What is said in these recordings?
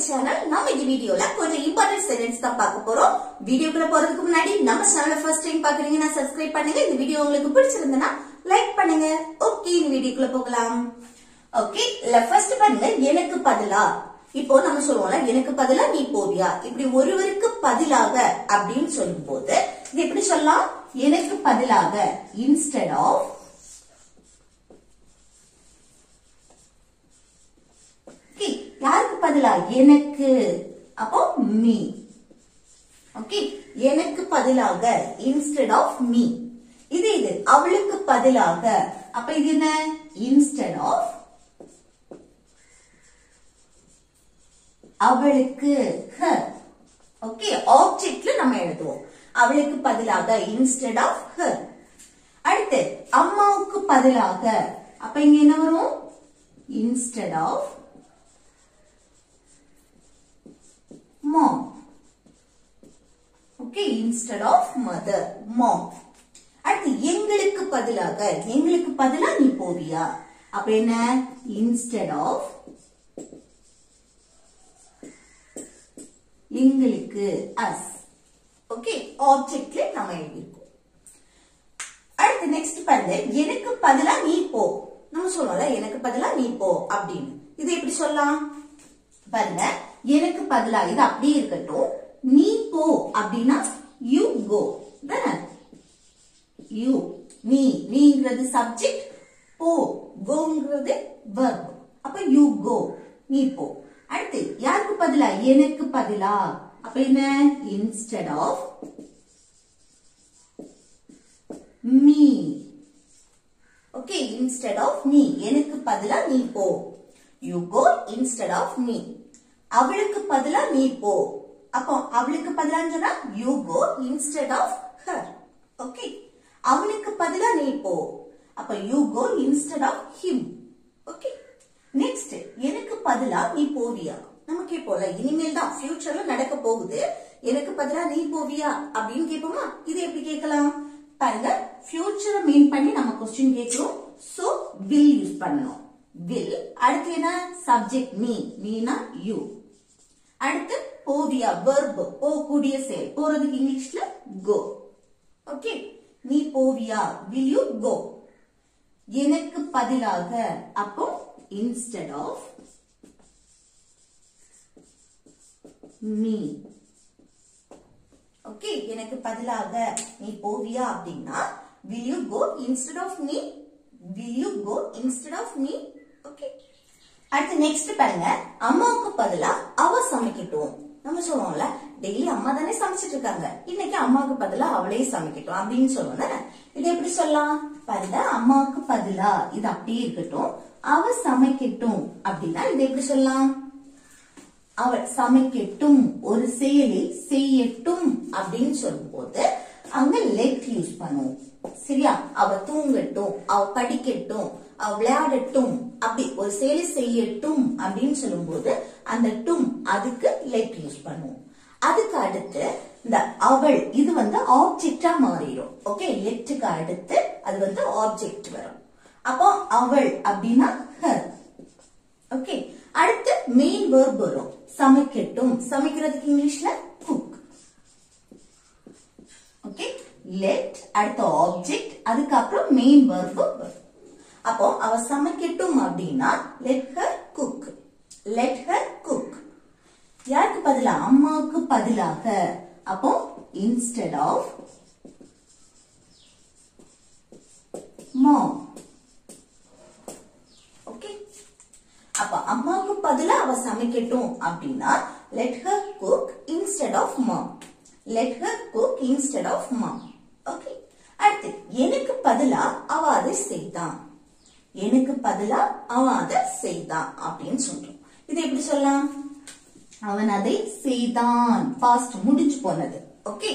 channel. நம்ம இந்த வீடியோல கொஞ்சம் இம்பார்ட்டன்ட் சென்டென்ஸ் தான் பார்க்க போறோம். வீடியோக்குள்ள போறதுக்கு முன்னாடி நம்ம சேனலை ஃபர்ஸ்ட் டைம் பாக்குறீங்கன்னா சப்ஸ்கிரைப் பண்ணுங்க. இந்த வீடியோ உங்களுக்கு பிடிச்சிருந்தா லைக் பண்ணுங்க. ஓகே, இந்த வீடியோக்குள்ள போகலாம். ஓகே, ஃபர்ஸ்ட் பாருங்க, எனக்கு பதிலா. இப்போ நம்ம சொல்லுவோம்ல, எனக்கு பதிலா நீ போவியா, இப்படி ஒருவருக்கு பதிலாக அப்படின்னு சொல்லும்போது இது எப்படி சொல்லலாம்? எனக்கு பதிலாக, இன்ஸ்டெட் ஆஃப். யாருக்கு பதிலா? எனக்கு. அப்போ மீ. ஓகே, எனக்கு பதிலாக, இன்ஸ்டெட் ஆஃப் மீ. இது அவளுக்கு பதிலாக, அப்ப இது என்ன? இன்ஸ்டெட் ஆஃப் அவளுக்கு, ஹர். ஓகே, ஆப்ஜெக்ட்ல நம்ம எழுதுவோம். அவளுக்கு பதிலாக, இன்ஸ்டெட் ஆஃப் ஹர். அடுத்து அம்மாவுக்கு பதிலாக, அப்ப இங்க என்ன வரும்? Instead of mom. Okay, instead of mother, mom. அடுத்து எங்களுக்கு பதிலாக, எங்களுக்கு பதிலா நீ போவியா, அப்ப என்ன? instead of எங்களுக்கு, us. Okay, ஆப்ஜெக்ட்ல நம்ம எழுதிருக்கோம். அடுத்து நெக்ஸ்ட் பாருங்க, எனக்கு பதிலா நீ போ. நம்ம சொல்றோம்ல, எனக்கு பதிலா நீ போ அப்படின்னு. இது எப்படி சொல்லலாம் பாருங்க, எனக்கு பதிலா, இது அப்படியே இருக்கட்டும். நீ போ அப்படின்னா யூ கோ தானே? யூ, நீங்கிறது சப்ஜெக்ட், போ, கோங்கிறது வெர்ப். அப்ப யூ கோ, நீ போ. அடுத்து யாருக்கு பதிலா? எனக்கு பதிலா, அப்ப என்ன? Instead of me. Okay, instead of me. எனக்கு பதிலா நீ போ. You go instead of me. அவளுக்கு பதிலா நீ போ. அப்போ அவளுக்கு பதிலான்னு சொன்னா you go instead of her. Okay, அவனுக்கு பதிலா நீ போ. அப்ப you go instead of him. Okay, next எனக்கு பதிலா நீ போவியா. நம்ம கேட்போம்ல, இனிமேல் தான் ஃபியூச்சர்ல நடக்க போகுது. எனக்கு பதிலா நீ போவியா அப்படின்னு கேட்போமா? இது எப்படி கேட்கலாம் பாருங்க, ஃபியூச்சரை மீன் பண்ணி நம்ம கொஸ்டின் கேட்கிறோம். சோ வில் யூஸ் பண்ணணும். வில். அடுத்து என்ன? Subject me, Meena you. அடுத்து போவியா, வெர்ப், போகக்கூடிய செயல். போறதுக்கு இங்கிலீஷ்ல கோ. ஓகே, நீ போவியா, will you go. எனக்கு பதிலாக, அப்போ instead of me. ஓகே, எனக்கு பதிலாக நீ போவியா அப்படின்னா will you go instead of me. will you go instead of me. Okay, அடுத்து நெக்ஸ்ட் பாருங்க, அம்மாவுக்கு பதிலா அவ சமைக்கட்டும். நம்ம சொல்லுவோம்ல, டெய்லி அம்மா தானே சமைச்சிட்டு இருக்காங்க, இன்னைக்கு அம்மாவுக்கு பதிலா அவளே சமைக்கட்டும் அப்படின்னு சொல்லுவோம். இது எப்படி சொல்லலாம் பாருங்க, அம்மாவுக்கு பதிலா, இது அப்படியே இருக்கட்டும், அவ சமைக்கட்டும் அப்படின்னா இது எப்படி சொல்லலாம்? அவள் சமைக்கட்டும், ஒரு செயலை செய்யட்டும் அப்படின்னு சொல்லும் போது அங்க லெட் யூஸ் பண்ணுவோம். சரியா? அவ தூங்கட்டும், அவ படிக்கட்டும், அவ விளையாடட்டும், அப்படி ஒரு செயலை செய்யட்டும் அப்படின்னு சொல்லும் போது அந்த டும், அதுக்கு லெட் யூஸ் பண்ணுவோம். அதுக்கு அடுத்து இந்த அவள், இது ஆப்ஜெக்டா மாறிடும். ஓகே, லெட்டுக்கு அடுத்து அது ஆப்ஜெக்ட் வரும். அப்போ அவள் அப்படின்னா ஹர். ஓகே, அடுத்து மெயின் வெர்ப் வரும். சமைக்கட்டும், சமைக்கிறதுக்கு இங்கிலீஷ்ல குக். ஓகே, லெட், அடுத்த ஆப்ஜெக்ட், அதுக்கப்புறம் மெயின் வெர்ப் வரும். அப்போ அவ சமைக்கட்டும் அப்படின்னா let her cook. let her cook. யாருக்கு பதிலா? அம்மாவுக்கு பதிலாக. அப்போ instead of mom. ஓகே, அப்ப அம்மாவுக்கு பதிலா அவ சமைக்கட்டும் அப்படின்னா let her cook instead of mom. let her cook instead of mom. Okay, அடுத்து எனக்கு பதிலா அவ அதை செய்தான். எனக்கு பதிலா அவன் அதை செய்தான் அப்படின்னு சொல்றோம். இது எப்படி சொல்லலாம்? அவன் அதை செய்தான், பாஸ்ட், முடிஞ்சு போனது. ஓகே,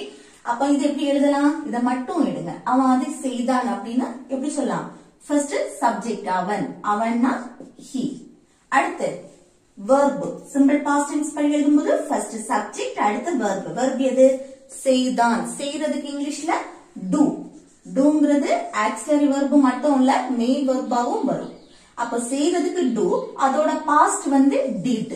அப்ப இது எப்படி எழுதலாம்? இத மட்டும் எடுங்க. அவன் அதை செய்தான் அப்படின்னா எப்படி சொல்லலாம்? ஃபர்ஸ்ட் சப்ஜெக்ட் அவன், அவன்னா he. அடுத்து verb, சிம்பிள் பாஸ்ட் டென்ஸ் பண்ணி எழுதும்போது ஃபர்ஸ்ட் சப்ஜெக்ட், அடுத்து verb. verb எது? செய்தான். செய்யறதுக்கு இங்கிலீஷ்ல do. doங்கிறது ஆக்சிலரி வெர்ப் மட்டும் இல்ல, மெயின் வெர்பாவும் வரும். அப்ப செய்யறதுக்கு do, அதோட பாஸ்ட் did.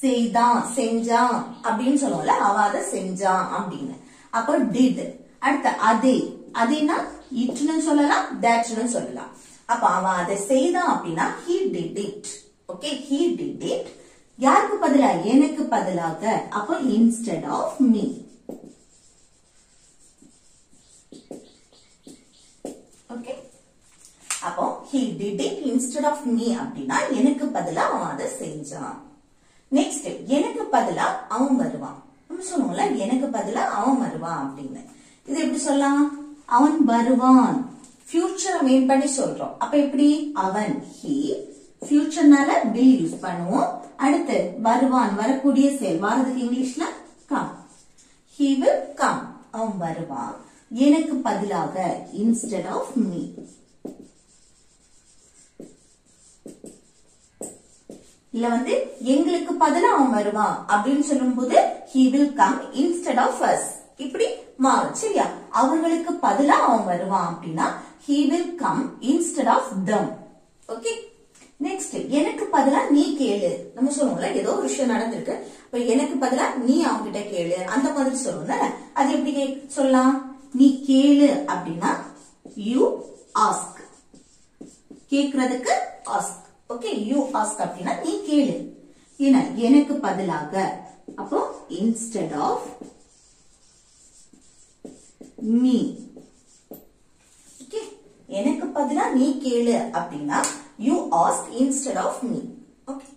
செய்தான் செஞ்சான் அப்படின்னு சொல்லுவோம்ல, அவ அதை செஞ்சான் அப்படின்னு. அப்போ டிட். அடுத்து அதே, அதேனா இட்னு சொல்லலாம், தட்னு சொல்லலாம். அப்ப அவ அதை செய்தான் அப்படின்னா he did it. Okay, he did it. யாருக்கு பதிலா? எனக்கு பதிலாக. அப்போ instead of me. ஓகே, அப்போ he did it instead of me அப்படின்னா எனக்கு பதிலா அவன் அதை செஞ்சான். நெக்ஸ்ட், எனக்கு பதிலா அவன் வருவான். நம்ம சொல்லுவோம்ல, எனக்கு பதிலா அவன் வருவான் அப்படின்னு. இது எப்படி சொல்லலாம்? அவன் வருவான். ஃபியூச்சரை மீன் பண்ணி சொல்றோம். அப்ப எப்படி? அவன், he. ஃபியூச்சர்னால will யூஸ் பண்ணுவோம். அடுத்து வருவான், வரக்கூடிய செயல். வாரதுக்கு இங்கிலீஷ்ல come. he will come. அவன் வருவான். எனக்கு பதிலாக instead of me. இல்ல வந்து எங்களுக்கு பதிலா அவன் வருவான் அப்படின்னு சொல்லும் போது he will come instead of us. இப்படி மாறும். சரியா? அவர்களுக்கு பதிலா அவன் வருவான் அப்படின்னா he will come instead of them. Okay, next, எனக்கு பதிலா நீ கேளு. நம்ம சொல்லுவோம்ல, ஏதோ ஒரு விஷயம் நடந்திருக்கு, இப்ப எனக்கு பதிலா நீ அவங்க கிட்ட கேளு, அந்த மாதிரி சொல்லுவோம்ல. அது எப்படி சொல்லலாம்? நீ கேளு அப்படின்னா you ask. கேக்குறதுக்கு ask. ஓகே, you ask அப்படின்னா நீ கேளு. ஏன்னா எனக்கு பதிலாக, அப்போ instead of me. ஓகே, எனக்கு பதிலா நீ கேளு அப்படின்னா you ask instead of me. Okay,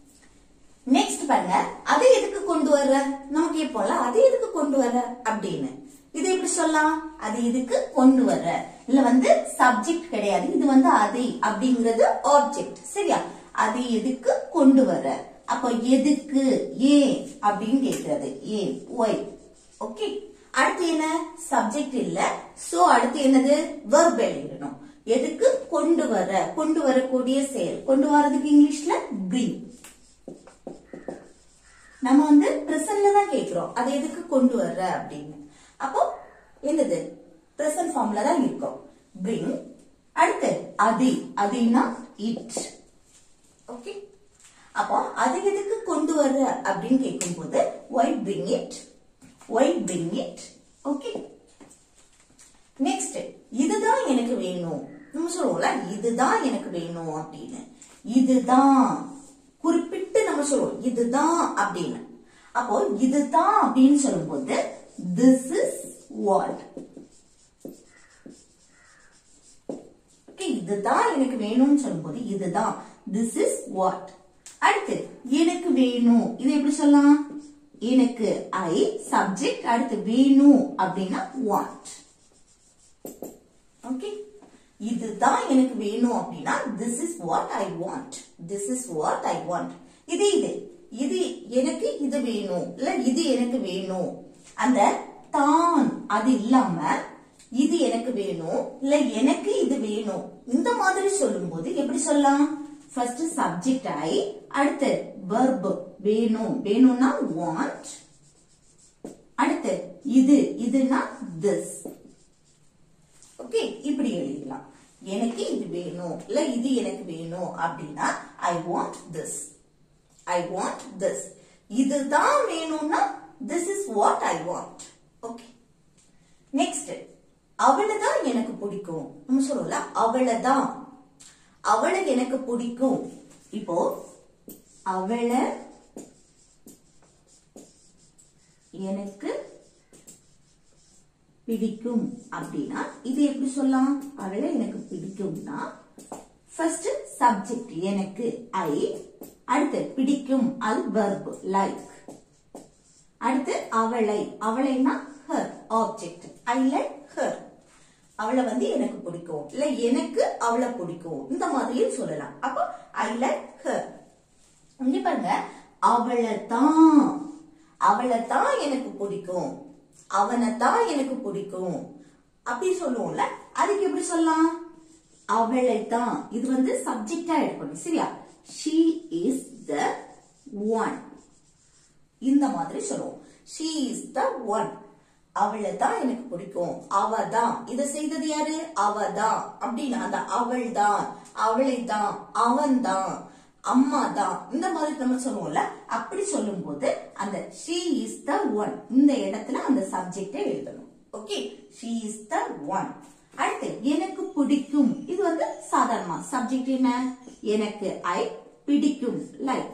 next பாருங்க, அதை எதுக்கு கொண்டு வர்ற? நம்ம கேட்போம்ல, அதை எதுக்கு கொண்டு வர்ற அப்படின்னு. இது எப்படி சொல்லலாம்? அது எதுக்கு கொண்டு வர்ற. இல்ல வந்து சப்ஜெக்ட் கிடையாது, இது வந்து அதை அப்படிங்கிறது ஆப்ஜெக்ட். சரியா? அது எதுக்கு கொண்டு வர்ற. அப்போ எதுக்கு, ஏன் அப்படின்னு கேட்கிறது. ஏன், ஒய். ஓகே, அடுத்து என்ன? சப்ஜெக்ட் இல்ல, சோ அடுத்து என்னது? வெர்ப் எழுதணும். எதுக்கு கொண்டு வர, கொண்டு வரக்கூடிய செயல். கொண்டு வரதுக்கு இங்கிலீஷ்ல bring. நம்ம வந்து பிரசன்ட்ல தான் கேக்குறோம், அது எதுக்கு கொண்டு வர்ற அப்படின்னு. அப்போ என்னது? பிரசன்ட் ஃபார்ம்ல தான் இருக்கும். bring. அடுத்து அது, அதுனா it. ஓகே, அப்போ அது எதுக்கு கொண்டு வர்ற அப்படின்னு கேட்கும் போது why bring it, why bring it. Okay, next, இதுதான் எனக்கு வேணும். நம்ம சொல்லுவோம்ல, இதுதான் எனக்கு வேணும் அப்படின்னு. இதுதான் குறிப்பிட்டு நம்ம சொல்லுவோம், இதுதான் அப்படின்னு. அப்போ இதுதான் அப்படின்னு சொல்லும் போது this is what. ஓகே, இதுதான் எனக்கு வேணும்னு சொல்லும் போது இதுதான், this is what. அடுத்து எனக்கு வேணும், இது எப்படி சொல்லலாம்? எனக்கு I சப்ஜெக்ட், அடுத்து வேணும் அப்படின்னா want. ஓகே, இதுதான் எனக்கு வேணும் அப்படின்னா this is what I want. This is what I want. இது இது இது எனக்கு இது வேணும், இல்ல இது எனக்கு வேணும். அந்த தான் அது இல்லாம இது எனக்கு வேணும், இல்ல எனக்கு இது வேணும், இந்த மாதிரி சொல்லும் போது எப்படி சொல்லலாம்? ஃபர்ஸ்ட் சப்ஜெக்ட் I, அடுத்து verb வேணும், வேணும்னா want. அடுத்து இது, இதுனா this. ஓகே, இப்படி எழுதலாம். எனக்கு இது வேணும், இல்ல இது எனக்கு வேணும் அப்படின்னா I want this. I want this. இதுதான் வேணும்னா this is what I want. Okay, next, அவளைதான் எனக்கு பிடிக்கும். நம்ம சொல்றோம்ல, அவளைதான், அவளை எனக்கு பிடிக்கும். இப்போ அவளை எனக்கு பிடிக்கும் அப்படின்னா இது எப்படி சொல்லலாம்? அவளை எனக்கு பிடிக்கும்னா ஃபர்ஸ்ட் சப்ஜெக்ட் எனக்கு I, அடுத்து பிடிக்கும் அது verb like. அடுத்து அவளை, அவளைனா her object. I like her. அவளை வந்து எனக்கு பிடிக்கும், இல்ல எனக்கு அவளை பிடிக்கும், இந்த மாதிரியும் சொல்லலாம். அப்போ I like her. இங்க பாருங்க, அவளைதான், அவளைதான் எனக்கு பிடிக்கும், அவனைத்தான் எனக்கு பிடிக்கும் அப்படி சொல்லுவோம்ல. அதுக்கு எப்படி சொல்லலாம்? அவளைதான், இது வந்து சப்ஜெக்டா எடுக்கணும். சரியா? she is the one. இந்த மாதிரி சொல்லுவோம். she is the one. அவளைதான் எனக்கு பிடிக்கும், அவதான். இத செய்தது யாரு? அவதான். அப்படின்னா அந்த அவள்தான், அவளைதான், அவன்தான், அம்மா தான் இந்த மாதிரி நம்ம சொல்லுவோம்ல அப்படி சொல்லும்போது அந்த she is the one இந்த இடத்துல அந்த சப்ஜெக்டை எழுதணும் okay she is the one அடுத்து எனக்கு பிடிக்கும் இது வந்து சாதாரணமா சப்ஜெக்ட் என்ன எனக்கு I பிடிக்கும் லைக்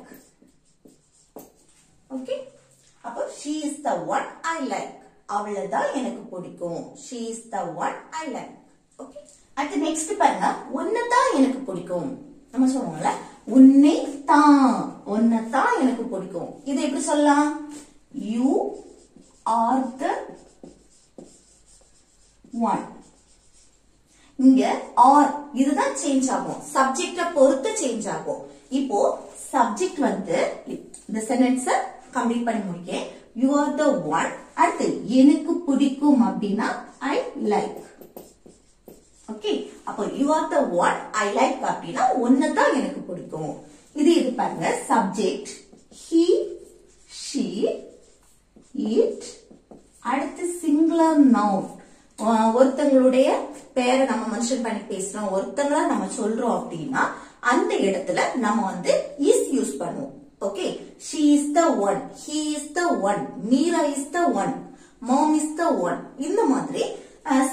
ஓகே அப்போ she is the one I like அவளை தான் எனக்கு பிடிக்கும் she is the one I like okay அடுத்து நெக்ஸ்ட் பாருங்க உன்னை தான் எனக்கு பிடிக்கும் நம்ம சொல்லுவோம்ல உன்னை தான் எனக்கு பிடிக்கும் இது எப்படி சொல்லலாம் you are the one இங்க ஆர் இதுதான் சேஞ்ச் ஆகும் சப்ஜெக்ட பொறுத்து சேஞ்ச் ஆகும் இப்போ சப்ஜெக்ட் வந்து இந்த சென்டென்ஸ் கம்ப்ளீட் பண்ணி முடிக்கேன் you are the one அடுத்து எனக்கு பிடிக்கும் அப்படின்னா I like ஓகே அப்போ you are the one I like அப்படின்னா ஒன்னதான் எனக்கு பிடிக்கும் இது பாருங்க சப்ஜெக்ட் he she it அடுத்து சிங்குலர் நவுன் ஒருத்தங்களுடைய பேரை நம்ம மென்ஷன் பண்ணி பேசுறோம் ஒருத்தங்கள நம்ம சொல்றோம் அப்படின்னா அந்த இடத்துல நம்ம வந்து is யூஸ் பண்ணுவோம் okay she is the one he is the one Meera is the one mom is the one இந்த மாதிரி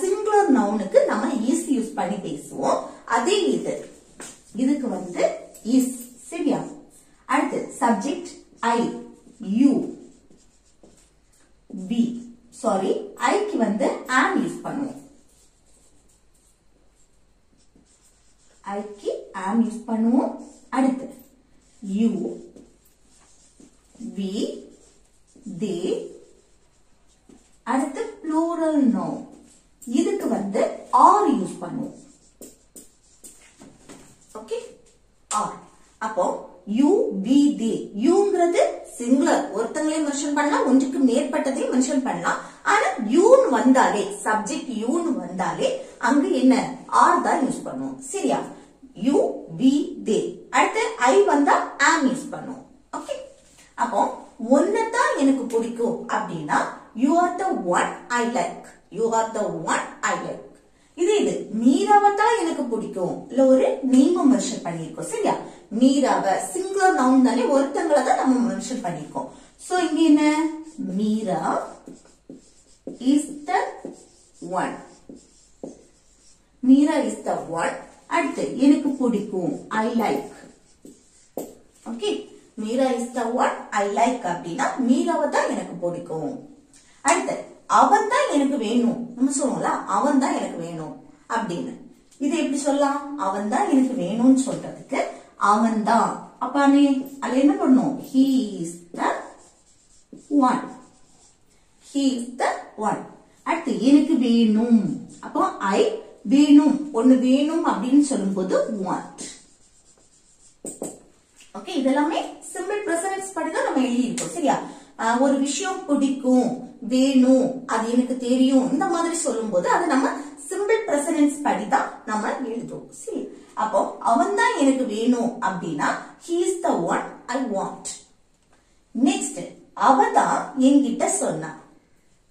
சிங்குலர் நவுனுக்கு நம்ம is யூஸ் பண்ணி பேசுவோம் அதே இதுக்கு வந்து is சரியா அடுத்து subject I you we sorry ஐக்கு வந்து am யூஸ் பண்ணுவோம் ஐக்கு am யூஸ் பண்ணுவோம் அடுத்து you we they அடுத்து plural noun இதுக்கு வந்து are யூஸ் பண்ணுவோம் ஓகே are அப்போ you we they youங்கிறது சிங்குலர் ஒருத்தங்களே மென்ஷன் பண்ணலாம் ஒன்றுக்கு மேற்பட்டதையும் மென்ஷன் பண்ணலாம் ஆனா யூன் வந்தாலே சப்ஜெக்ட் யூன் வந்தாலே அங்க என்ன ஆர் தான் யூஸ் பண்ணுவோம் சரியா you we they அடுத்து I வந்தா am யூஸ் பண்ணுவோம் ஓகே அப்போ ஒன்னதான் எனக்கு பிடிக்கும் அப்படின்னா you are the one I like you are the one I like இது மீராவை தான் எனக்கு பிடிக்கும் இல்ல ஒரு நேம் மென்ஷன் பண்ணிருக்கோம் சரியா மீராவை சிங்குலர் நவுன் தானே ஒருத்தங்களை தான் நம்ம மென்ஷன் பண்ணிருக்கோம் சோ இங்க என்ன Meera is the one Meera is the one அடுத்து எனக்கு பிடிக்கும் I like okay Meera is the one I like அப்படின்னா மீராவை தான் எனக்கு பிடிக்கும் அடுத்து அவன் தான் எனக்கு வேணும் நம்ம சொல்லுவோம்ல அவன் தான் எனக்கு வேணும் அப்படின்னு இது எப்படி சொல்லலாம் அவன் தான் எனக்கு வேணும்னு சொல்றதுக்கு அவன் தான் அப்ப அது என்ன பண்ணும் he is the one he is the one அடுத்து எனக்கு வேணும் அப்போ I வேணும் ஒன்னு வேணும் அப்படின்னு சொல்லும்போது want ஓகே இதெல்லாமே சிம்பிள் பிரசன்ஸ் படி தான் நம்ம எழுதி இருக்கோம் சரியா ஒரு விஷயம் பிடிக்கும் வேணும் அது எனக்கு தெரியும் இந்த மாதிரி சொல்லும்போது அது நம்ம சிம்பிள் பிரசன்ஸ் படி தான் நம்ம எழுதுவோம் சரி அப்போ அவன் தான் எனக்கு வேணும் அப்படின்னா he is the one I want next அவ தான் என்கிட்ட சொன்னா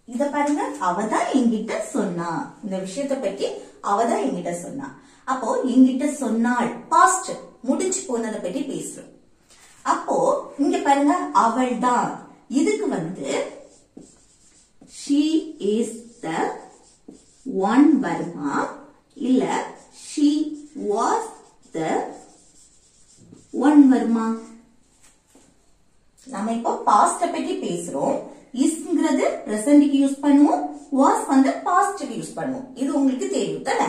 இத பாருங்க அவ தான் என்கிட்ட சொன்னா இந்த விஷயத்தை பத்தி அவ தான் என்கிட்ட சொன்னா அப்போ என்கிட்ட சொன்னாள் பாஸ்ட் முடிஞ்சு போனதை பத்தி பேசுறோம் அப்போ இங்க பாருங்க அவள் தான் இதுக்கு வந்து she is the one வருமா இல்ல she was the one வருமா நம்ம இப்போ பாஸ்ட் பத்தி பேசுறோம் isங்கிறது பிரசன்ட்க்கு யூஸ் பண்ணுவோம் was வந்து பாஸ்ட்க்கு யூஸ் பண்ணுவோம் இது உங்களுக்கு தெரியும் தானே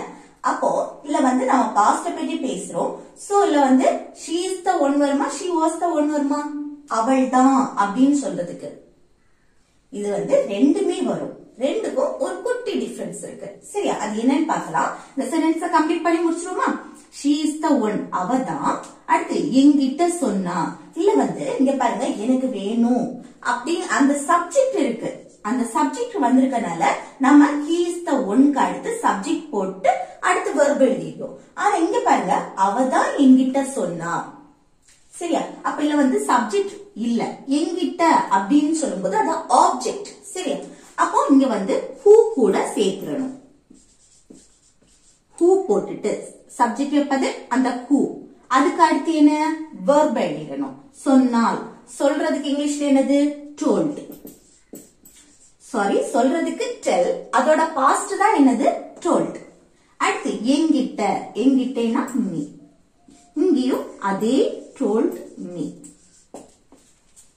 அப்போ இல்ல வந்து நம்ம பாஸ்ட் பத்தி பேசுறோம் சோ இல்ல வந்து she is the one வருமா she was the one வருமா அவள் தான் அப்படின்னு சொல்றதுக்கு இது வந்து ரெண்டுமே வரும் ரெண்டுக்கும் ஒரு குட்டி டிஃபரன்ஸ் இருக்கு சரியா அது என்னன்னு பார்க்கலாம் இந்த சென்டென்ஸை கம்ப்ளீட் பண்ணி முடிச்சிருவோமா she is the one அவ தான் அடுத்து என்கிட்ட சொன்னா இல்ல வந்து இங்க பாருங்க எனக்கு வேணும் அப்படின்னு அந்த சப்ஜெக்ட் இருக்கு அந்த சப்ஜெக்ட் வந்திருக்கனால நம்ம he is the one க்கு அடுத்து சப்ஜெக்ட் போட்டு அடுத்து verb எழுதிட்டோம் ஆனா இங்க பாருங்க அவ தான் என்கிட்ட சொன்னா சரியா அப்ப இல்ல வந்து சப்ஜெக்ட் இல்ல என்கிட்ட அப்படின்னு சொல்லும்போது அது ஆப்ஜெக்ட் சரியா அப்போ இங்க வந்து who கூட சேர்க்கிறணும் who போட்டுட்டு சப்ஜெக்ட் வைப்பது அந்த who அதுக்கு அடுத்து என்ன verb எழுதணும். சொன்னால், சொல்றதுக்கு இங்கிலீஷ்ல என்னது told. சாரி, சொல்றதுக்கு tell, அதோட past தான் என்னது told. அடுத்து என்கிட்ட, என்கிட்டனா me. இங்கேயும் அதே told me.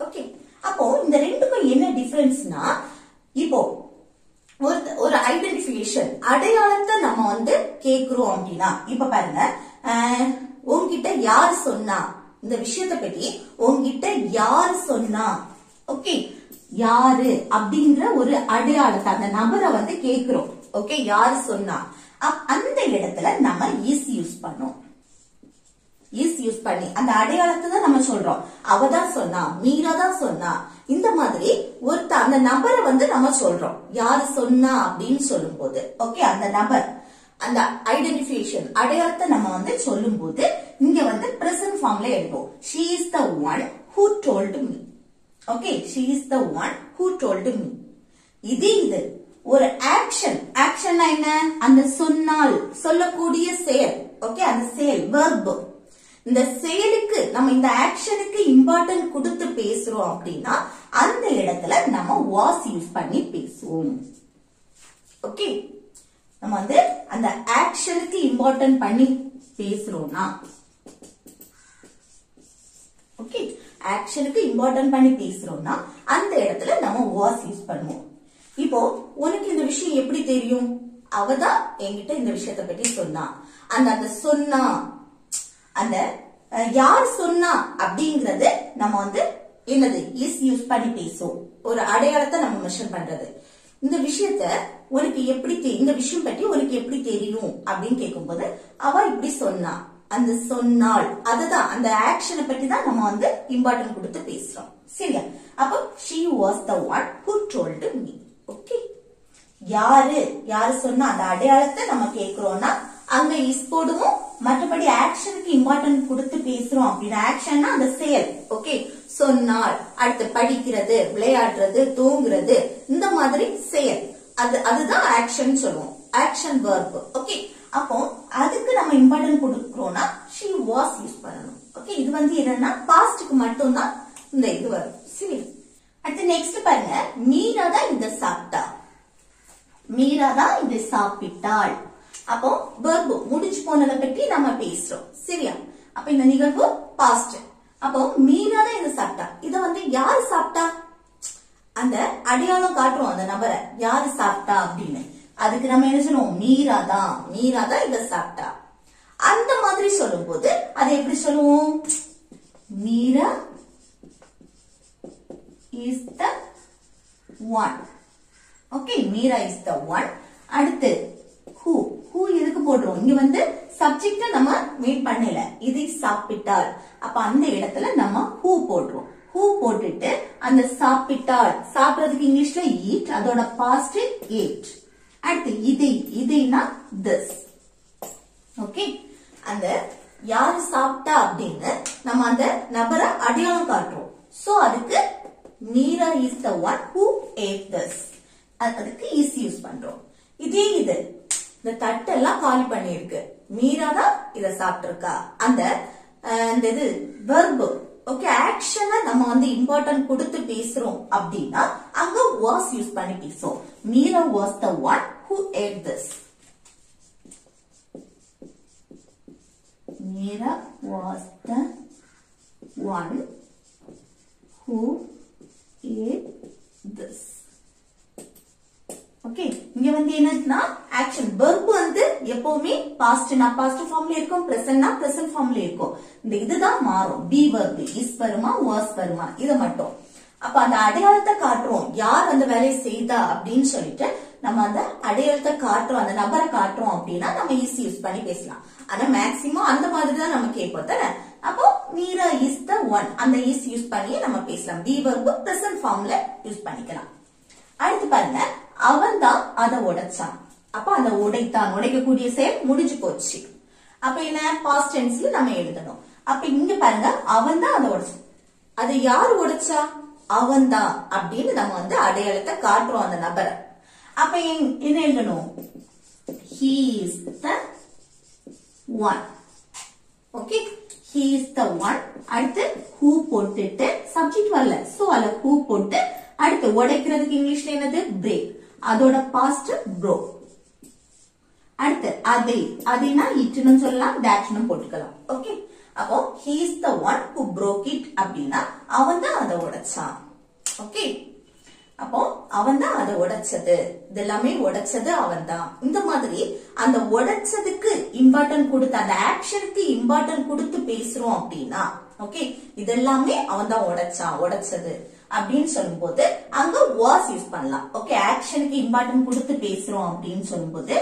ஓகே, அப்போ இந்த ரெண்டுக்கும் என்ன டிஃபரன்ஸ்னா, இப்போ ஒரு ஐடென்டிபிகேஷன் அடையாளத்தை நம்ம வந்து கேக்குறோம் அப்படின்னா, இப்ப பாருங்க, உன்கிட்ட யார் சொன்னா, இந்த விஷயத்தை பத்தி உன்கிட்ட யார் சொன்னா, ஓகே, யாரு அப்படிங்கிற ஒரு அடையாளத்தை அந்த நபரை வந்து கேக்குறோம். ஓகே, யாரு சொன்னா, அந்த இடத்துல நம்ம இஸ் யூஸ் பண்ணோம். இஸ் யூஸ் பண்ணி அந்த அடையாளத்தை தான் நம்ம சொல்றோம். அவதான் சொன்னா, மீரா தான் சொன்னா, இந்த மாதிரி அந்த நபரை வந்து நம்ம சொல்றோம். யாரு சொன்னா அப்படின்னு சொல்லும் போது, ஓகே, அந்த நபர், அந்த ஐடென்டிபிகேஷன் அடையாளத்தை நம்ம வந்து சொல்லும் போது இங்க வந்து பிரசன்ட் ஃபார்ம்ல எழுதுவோம். she is the one who told me. Okay, she is the one who told me. இது ஒரு ஆக்ஷன். ஆக்ஷன்னா என்ன, அந்த சொன்னால், சொல்லக்கூடிய செயல். ஓகே, அந்த செயல் verb. இந்த செயலுக்கு நம்ம இந்த ஆக்ஷனுக்கு இம்பார்ட்டன்ட் கொடுத்து பேசுறோம் அப்படின்னா அந்த இடத்துல நம்ம வாஸ் யூஸ் பண்ணி பேசுவோம். ஓகே, நம்ம வந்து அந்த ஆக்ஷனுக்கு இம்பார்ட்டன்ட் பண்ணி பேசுறோம்னா, ஓகே, ஆக்ஷனுக்கு இம்பார்ட்டன்ட் பண்ணி பேசுறோம்னா அந்த இடத்துல நம்ம வாஸ் யூஸ் பண்ணுவோம். இப்போ உனக்கு இந்த விஷயம் எப்படி தெரியும், அவதான் என்கிட்ட இந்த விஷயத்தை பத்தி சொன்னா, அந்த சொன்னா, அந்த யார் சொன்னா அப்படிங்கறது நம்ம வந்து என்னது இஸ் யூஸ் பண்ணி பேசுவோம். ஒரு அடையாளத்தை நம்ம மென்ஷன் பண்றது. இந்த விஷயத்த உனக்கு எப்படி, இந்த விஷயம் பற்றி உனக்கு எப்படி தெரியும் அப்படின்னு கேட்கும்போது அவ இப்படி சொன்னா, அந்த சொன்னால், அதுதான் அந்த ஆக்ஷனை பற்றி தான் நம்ம வந்து இம்பார்ட்டன்ட் கொடுத்து பேசுறோம். சரியா? அப்போ she was the one who told me. Okay, யாரு சொன்னா அந்த அடையாளத்தை நம்ம கேக்குறோம்னா அங்க இஸ் போடுவோம். மற்றபடி ஆக்ஷனுக்கு இம்பார்ட்டன்ட் கொடுத்து பேசுறோம் அப்படின்னா, ஆக்ஷன்னா அந்த செயல். ஓகே, சொன்னால், அடுத்து படிக்கிறது, விளையாடுறது, தூங்குறது, இந்த மாதிரி செயல், அதுதான் ஆக்ஷன் சொல்லுவோம். Action verb. ஓகே, அப்போ அதுக்கு நம்ம இம்பார்ட்டன்ட் கொடுக்கிறோம்னா she was யூஸ் பண்ணணும். ஓகே, இது வந்து என்னன்னா பாஸ்ட்க்கு மட்டும் தான் இந்த இது வரும். சரி, அடுத்து நெக்ஸ்ட் பாருங்க, மீரா தான் இத சாப்பிட்டா. மீரா தான் இதை சாப்பிட்டாள். அப்போ verb முடிஞ்சு போனதை பற்றி நம்ம பேசுறோம். சரியா? அப்ப இந்த நிகழ்வு பாஸ்ட். அப்போ மீரா தான் இதை சாப்பிட்டா. இத வந்து யாரு சாப்பிட்டா, அந்த அடையாளம் காட்டுறோம் அந்த நபரை, யாரு சாப்பிட்டா அப்படின்னு. அதுக்கு நம்ம என்ன சொல்லுவோம், மீரா தான் இத சாப்பிட்டா. அந்த மாதிரி சொல்லும் போது அதை எப்படி சொல்லுவோம், Meera is the one. Okay, Meera is the one. அடுத்து who எதுக்கு போடுறோம், இங்க வந்து சப்ஜெக்ட் நம்ம மீட் பண்ணல, இது சாப்பிட்டால். அப்ப அந்த இடத்துல நம்ம who போடுறோம். who போட்டுட்டு அந்த சாப்பிட்டால், சாப்பிடுறதுக்கு இங்கிலீஷ்ல eat, அதோட past ate. அடுத்து இதைனா this. ஓகே, அந்த யாரு சாப்பிட்டா அப்படின்னு நம்ம அந்த நபரை அடையாளம் காட்டுறோம். சோ அதுக்கு Meera is the one who ate this. அதுக்கு is யூஸ் பண்றோம். இதே இந்த தட்டெல்லாம் காலி பண்ணிருக்கு, மீரா தான் இத சாப்பிட்டிருக்கா. அந்த இது verb. ஓகே, ஆக்ஷனை நம்ம வந்து இம்பார்ட்டன்ட் கொடுத்து பேசுறோம் அப்படின்னா அங்க was யூஸ் பண்ணி பேசுவோம். Meera was the one who ate this. Meera was the one who ate this. Okay, இங்க வந்து என்னன்னா ஆக்ஷன் verb வந்து எப்பவுமே பாஸ்ட்னா பாஸ்ட் ஃபார்ம்ல இருக்கும், பிரசன்ட்னா பிரசன்ட் ஃபார்ம்ல இருக்கும். இந்த இதுதான் மாறும். be verb is வருமா was வருமா, இது மட்டும். அப்ப அந்த அடையாளத்தை காட்டுறோம், யார் அந்த வேலையை செய்தா அப்படின்னு சொல்லிட்டு நம்ம அந்த அடையாளத்தை காட்டுறோம், அந்த நபரை காட்டுறோம் அப்படின்னா நம்ம is யூஸ் பண்ணி பேசலாம். ஆனா மேக்சிமம் அந்த மாதிரி தான் நம்ம கேட்போம் தானே. அப்போ மீரா இஸ் த ஒன், அந்த is யூஸ் பண்ணி நம்ம பேசலாம். be verb பிரசன்ட் ஃபார்ம்ல யூஸ் பண்ணிக்கலாம். அடுத்து பாருங்க, அவன் தான் அதை உடைச்சான். அப்ப அந்த உடைத்தான், உடைக்கக்கூடிய செயல் முடிஞ்சு போச்சு. அப்ப என்ன, பாஸ்ட் டென்ஸ்ல நம்ம எழுதணும். அப்ப இங்க பாருங்க, அவன் தான் அதை உடைச்சான். அதை யாரு உடைச்சா, அவன் தான் அப்படின்னு நம்ம வந்து அடையாளத்தை காட்டுறோம் அந்த நபரை. அப்ப என்ன எழுதணும், he is the one. Okay, he is the one. அடுத்து who போட்டுட்டு சப்ஜெக்ட் வரல சோ அல who போட்டு அடுத்து உடைக்கிறதுக்கு இங்கிலீஷ்ல என்னது break. அதோட past broke. அடுத்து அதேனா itனு சொல்லலாம் thatனு போட்டுக்கலாம். ஓகே அப்போ he is the one who broke it அப்படினா அவன் தான் அதை உடைச்சான். ஓகே அப்போ அவன் தான் அதை உடைச்சது. இதெல்லாமே உடைச்சது அவன் தான். இந்த மாதிரி அந்த உடைச்சதுக்கு இம்பார்ட்டன்ட் கொடுத்து அந்த ஆக்ஷனுக்கு இம்பார்ட்டன்ட் கொடுத்து பேசுறோம் அப்படின்னா ஓகே இதெல்லாமே அவன் தான் உடைச்சது அப்படின்னு சொல்லும்போது அங்க was யூஸ் பண்ணலாம். ஓகே ஆக்ஷனுக்கு இம்பார்ட்டன்ட் கொடுத்து பேசுறோம் அப்படின்னு சொல்லும்போது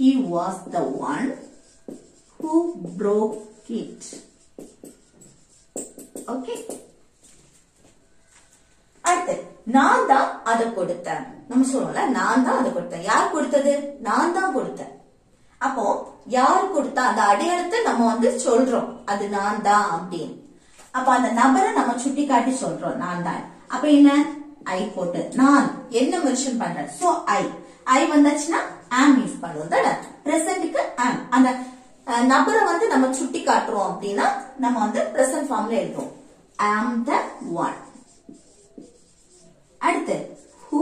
he was the one who broke it. Okay அடுத்து நான் தான் அதை கொடுத்தேன். நம்ம சொல்றோம்ல நான் தான் அதை கொடுத்தேன். யார் கொடுத்தது? நான் தான் கொடுத்தேன். அப்போ யார் கொடுத்தா அந்த அடையாளத்தை நம்ம சொல்றோம் அது நான் தான் அப்படின்னு. அப்ப அந்த நபரை நம்ம சுட்டி காட்டி சொல்றோம் நான் தான். அப்ப என்ன ஐ போட்டு நான் என்ன மென்ஷன் பண்றேன் சோ ஐ வந்தாச்சுன்னா am யூஸ் பண்ணுவோம் தானே. பிரசன்ட்க்கு am அந்த நபரை நம்ம சுட்டி காட்டுறோம் அப்படின்னா நம்ம பிரசன்ட் ஃபார்ம்ல எழுதுவோம் am the one. அடுத்து who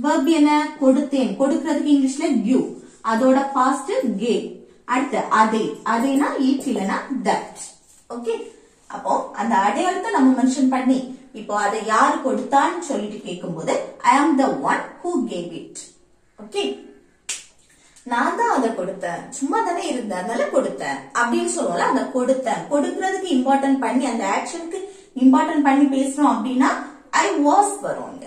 verb என்ன கொடுத்தேன். கொடுக்கிறதுக்கு இங்கிலீஷ்ல give. அதோட past gave. அடுத்து அதேனா eat இல்லனா that. ஓகே அப்போ அந்த அடையாளத்தை நம்ம மென்ஷன் பண்ணி இப்போ அதை யார் கொடுத்தான்னு சொல்லிட்டு கேட்கும்போது I am the one who gave it. Okay நான் தான் அதை கொடுத்தேன். சும்மா தானே இருந்தேன் அதனால கொடுத்தேன் அப்படின்னு சொல்லுவோம்ல. அந்த கொடுக்கிறதுக்கு இம்பார்ட்டன்ட் பண்ணி அந்த ஆக்ஷனுக்கு இம்பார்ட்டன்ட் பண்ணி பேசுறோம் அப்படின்னா I was வரும்.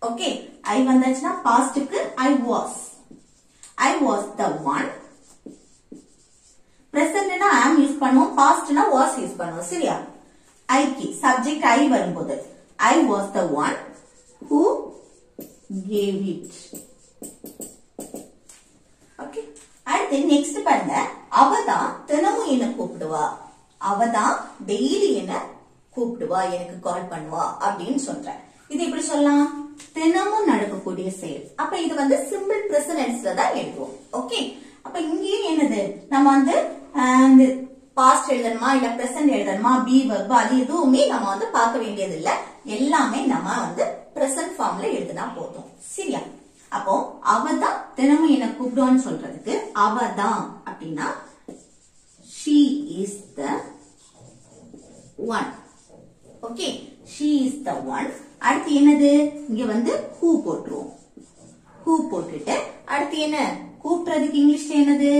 ஓகே I வந்தாச்சுன்னா பாஸ்டுக்கு I was the one. பிரசன்ட்னா am use பண்ணுவோம். பாஸ்ட்னா was யூஸ் பண்ணுவோம். சரியா ஐக்கு சப்ஜெக்ட் I வரும்போது I was the one who gave it. Okay அடுத்து நெக்ஸ்ட் பாருங்க அவதான் தினமும் என்ன கூப்பிடுவா. அவதான் டெய்லி என்ன கூப்பிடுவா எனக்கு கால் பண்ணுவா அப்படின்னு சொல்றேன். இது எப்படி சொல்லலாம் தினமும் நடக்கக்கூடிய செயல். அப்ப இது சிம்பிள் பிரசன்ட் தான் எழுதுவோம். ஓகே அப்ப இங்கேயும் என்னது நம்ம பாஸ்ட் எழுதணுமா இல்ல பிரசன்ட் எழுதணுமா பி வெர்ப் அது எதுவுமே நம்ம பார்க்க வேண்டியது இல்ல. எல்லாமே நம்ம பிரசன்ட் ஃபார்ம்ல எழுதினா போதும். சரியா அப்போ அவதான் தினமும் என்ன கூப்பிடுவான்னு சொல்றதுக்கு அவதான் அப்படின்னா she is the one. Okay she is the one. அடுத்து என்னது இங்க who போட்டுருவோம். who போட்டுட்டு அடுத்து என்ன கூப்பிடுறதுக்கு இங்கிலீஷ்ல என்னது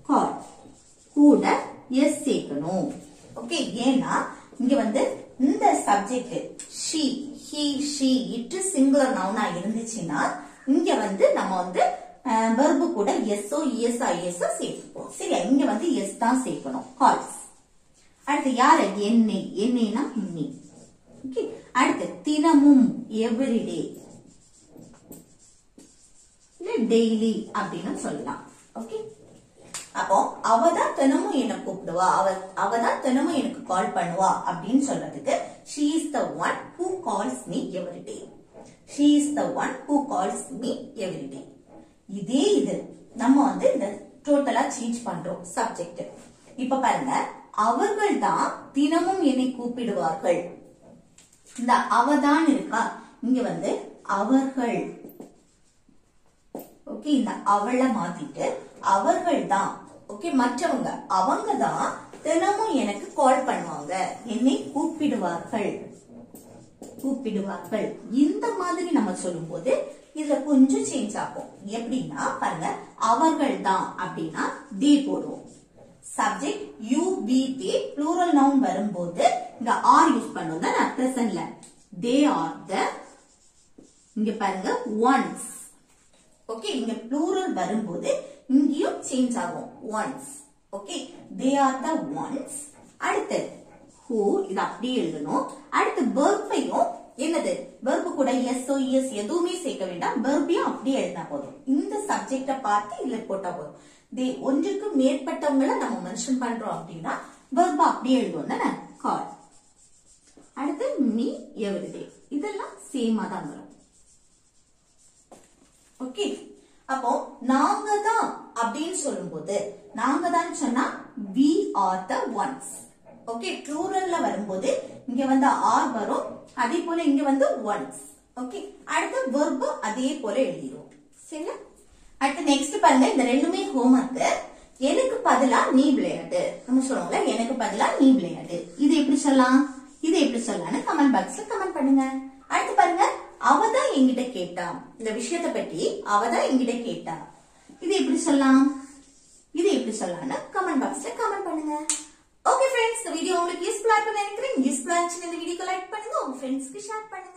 call. கூட எஸ் சேர்க்கணும். ஓகே ஏன்னா இங்க இந்த subject she he she it singular நவுனா இருந்துச்சுன்னா இங்க நம்ம verb கூட எஸ்ஓ இஎஸ்ஓ ஐஎஸ்ஓ சேர்த்துப்போம். சரியா இங்க எஸ் தான் சேர்க்கணும் கால்ஸ். அடுத்து யாரு என்னைனா நீ. ஓகே அடுத்து தினமும் எவ்ரிடே இல்ல டெய்லி அப்படின்னு சொல்லலாம். ஓகே அப்போ அவதான் தினமும் என்ன கூப்பிடுவா அவதான் தினமும் எனக்கு கால் பண்ணுவா அப்படின்னு சொல்றதுக்கு she is the one who calls me every day. she is the one who calls me every day. இதே இது நம்ம இந்த டோட்டலா சேஞ்ச் பண்றோம் சப்ஜெக்ட். இப்ப பாருங்க அவர்கள் தான் தினமும் என்னை கூப்பிடுவார்கள். இந்த அவதான் இருக்கா இங்க அவர்கள். ஓகே இந்த அவளை மாத்திட்டு அவர்கள் தான். ஓகே மற்றவங்க அவங்க தான் தினமும் எனக்கு கால் பண்ணுவாங்க என்னை கூப்பிடுவார்கள். இந்த மாதிரி நம்ம சொல்லும் போது இதுல கொஞ்சம் சேஞ்ச் ஆகும். எப்படின்னா பாருங்க அவர்கள் தான் அப்படின்னா தே போடுவோம். Subject you be they plural noun வரும்போது இங்க ஆர் யூஸ் பண்ணுவோம் தானே பிரசன்ட்ல. தே ஆர் த இங்க பாருங்க ஒன்ஸ். ஓகே இங்க ப்ளூரல் வரும்போது இங்கேயும் சேஞ்ச் ஆகும் once. Okay they are the ones. அடுத்து who இது அப்படியே எழுதணும். அடுத்து வெர்பையும் என்னது வெர்பு கூட எஸ் ஓ எஸ் எதுவுமே சேர்க்க வேண்டாம். வெர்பையும் அப்படியே எழுதினா போதும். இந்த சப்ஜெக்ட பார்த்து இதுல போட்டா போதும். தே ஒன்றுக்கு மேற்பட்டவங்களை நம்ம மென்ஷன் பண்றோம் அப்படின்னா வெர்ப அப்படியே எழுதுவோம் தானே கால். அடுத்து மீ எவ்ரிடே இதெல்லாம் சேமா தான் வரும். ஓகே அப்போ நாங்க தான் அப்படின்னு சொல்லும்போது நாங்க தான் சொன்னா we are the ones. Okay, ப்ளூரல்ல வரும்போது இங்க வந்து are வரும், அதே போல இங்க வந்து ones. ஓகே, அடுத்து verb அதே போல எழுதிடுவோம். சரியா? அடுத்து நெக்ஸ்ட் பாருங்க, இந்த ரெண்டுமே ஹோம்வொர்க். எனக்கு பதிலா நீ விளையாடு. நம்ம சொல்லுவோம்ல, எனக்கு பதிலா நீ விளையாடு. இது எப்படி சொல்லலாம், இது எப்படி சொல்லலாம்னு கமெண்ட் பாக்ஸ்ல கமெண்ட் பண்ணுங்க. அடுத்து பாருங்க, அவதான் என்கிட்ட கேட்டா. இந்த விஷயத்தை பற்றி அவதான் என்கிட்ட கேட்டா. இது எப்படி சொல்லலாம், இது எப்படி சொல்லலாம்னு கமெண்ட் பாக்ஸ்ல கமெண்ட் பண்ணுங்க. ஓகே ஃப்ரெண்ட்ஸ், இந்த வீடியோ உங்களுக்கு யூஸ்ஃபுல்லா இருக்கும்னு நினைக்கிறேன். யூஸ்ஃபுல்லா இருந்துச்சுன்னா இந்த வீடியோக்கு லைக் பண்ணுங்க, உங்க ஃப்ரெண்ட்ஸ்க்கு ஷேர் பண்ணுங்க.